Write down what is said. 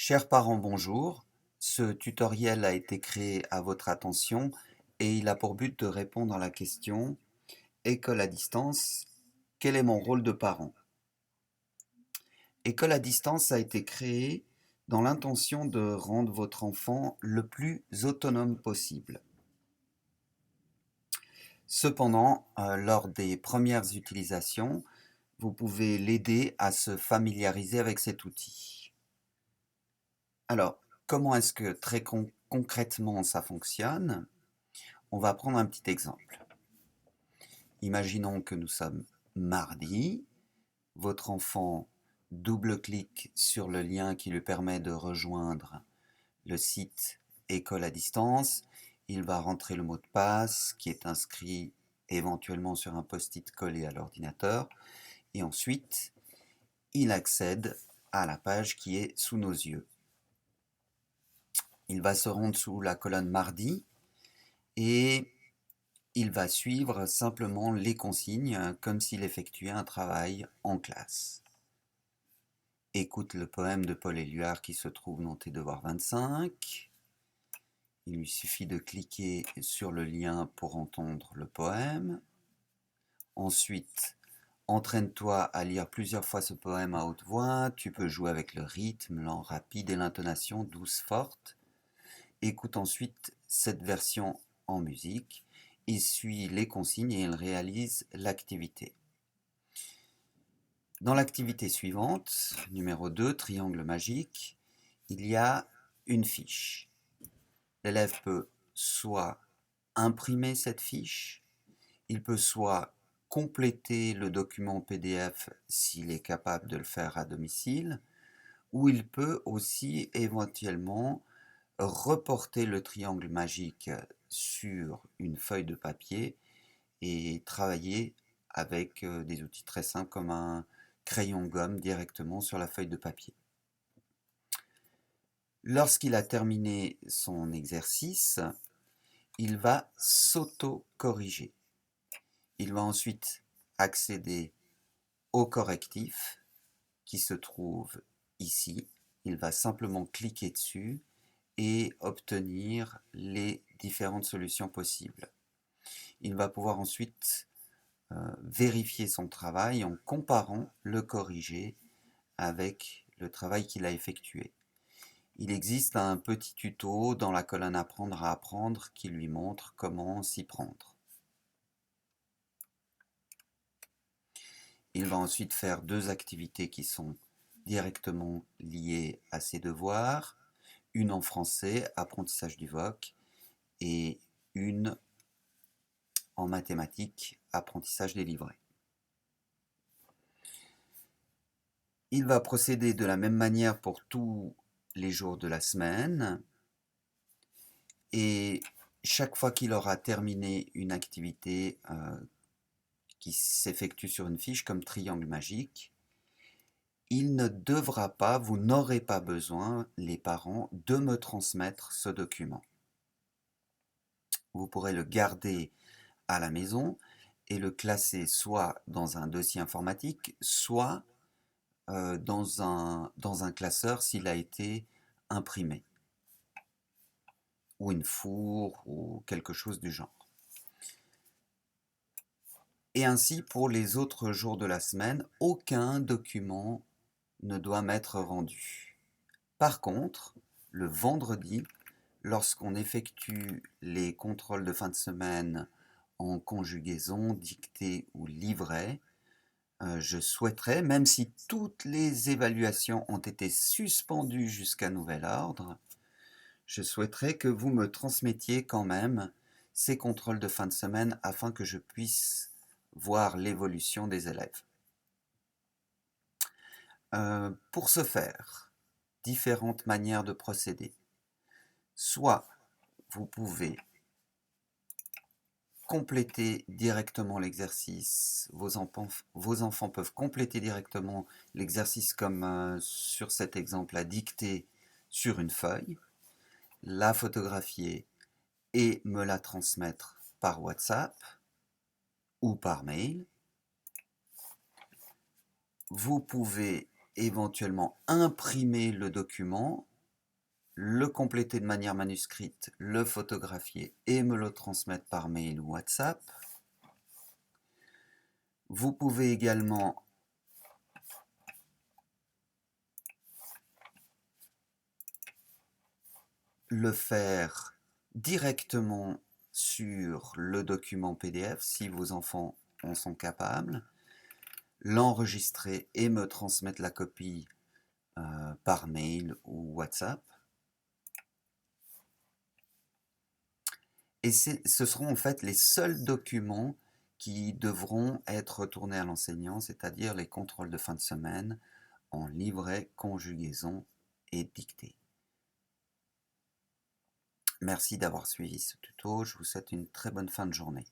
Chers parents, bonjour. Ce tutoriel a été créé à votre attention et il a pour but de répondre à la question École à distance, quel est mon rôle de parent? École à distance a été créée dans l'intention de rendre votre enfant le plus autonome possible. Cependant, lors des premières utilisations, vous pouvez l'aider à se familiariser avec cet outil. Alors, comment est-ce que très concrètement ça fonctionne? On va prendre un petit exemple. Imaginons que nous sommes mardi, votre enfant double-clique sur le lien qui lui permet de rejoindre le site École à distance, il va rentrer le mot de passe qui est inscrit éventuellement sur un post-it collé à l'ordinateur et ensuite il accède à la page qui est sous nos yeux. Il va se rendre sous la colonne mardi et il va suivre simplement les consignes comme s'il effectuait un travail en classe. Écoute le poème de Paul Éluard qui se trouve dans tes devoirs 25. Il lui suffit de cliquer sur le lien pour entendre le poème. Ensuite, entraîne-toi à lire plusieurs fois ce poème à haute voix. Tu peux jouer avec le rythme, lent, rapide et l'intonation douce, forte. Écoute ensuite cette version en musique. Il suit les consignes et il réalise l'activité. Dans l'activité suivante, numéro 2, triangle magique, il y a une fiche. L'élève peut soit imprimer cette fiche, il peut soit compléter le document PDF s'il est capable de le faire à domicile, ou il peut aussi éventuellement reporter le triangle magique sur une feuille de papier et travailler avec des outils très simples comme un crayon gomme directement sur la feuille de papier. Lorsqu'il a terminé son exercice, il va s'auto-corriger. Il va ensuite accéder au correctif qui se trouve ici. Il va simplement cliquer dessus et obtenir les différentes solutions possibles. Il va pouvoir ensuite vérifier son travail en comparant le corrigé avec le travail qu'il a effectué. Il existe un petit tuto dans la colonne Apprendre à apprendre qui lui montre comment s'y prendre. Il va ensuite faire deux activités qui sont directement liées à ses devoirs, une en français, apprentissage du voc, et une en mathématiques, apprentissage des livrets. Il va procéder de la même manière pour tous les jours de la semaine et chaque fois qu'il aura terminé une activité qui s'effectue sur une fiche comme triangle magique, il ne devra pas, vous n'aurez pas besoin, les parents, de me transmettre ce document. Vous pourrez le garder à la maison et le classer soit dans un dossier informatique, soit dans un classeur s'il a été imprimé, ou une fourre, ou quelque chose du genre. Et ainsi, pour les autres jours de la semaine, aucun document ne doit m'être rendu. Par contre, le vendredi, lorsqu'on effectue les contrôles de fin de semaine en conjugaison, dictée ou livret, je souhaiterais, même si toutes les évaluations ont été suspendues jusqu'à nouvel ordre, je souhaiterais que vous me transmettiez quand même ces contrôles de fin de semaine afin que je puisse voir l'évolution des élèves. Pour ce faire, différentes manières de procéder. Soit vous pouvez compléter directement l'exercice, vos enfants peuvent compléter directement l'exercice comme sur cet exemple à dicter sur une feuille, la photographier et me la transmettre par WhatsApp ou par mail. Vous pouvez éventuellement imprimer le document le compléter de manière manuscrite, le photographier et me le transmettre par mail ou WhatsApp. Vous pouvez également le faire directement sur le document PDF si vos enfants en sont capables, l'enregistrer et me transmettre la copie par mail ou WhatsApp. Et ce seront en fait les seuls documents qui devront être retournés à l'enseignant, c'est-à-dire les contrôles de fin de semaine en livret, conjugaison et dictée. Merci d'avoir suivi ce tuto, je vous souhaite une très bonne fin de journée.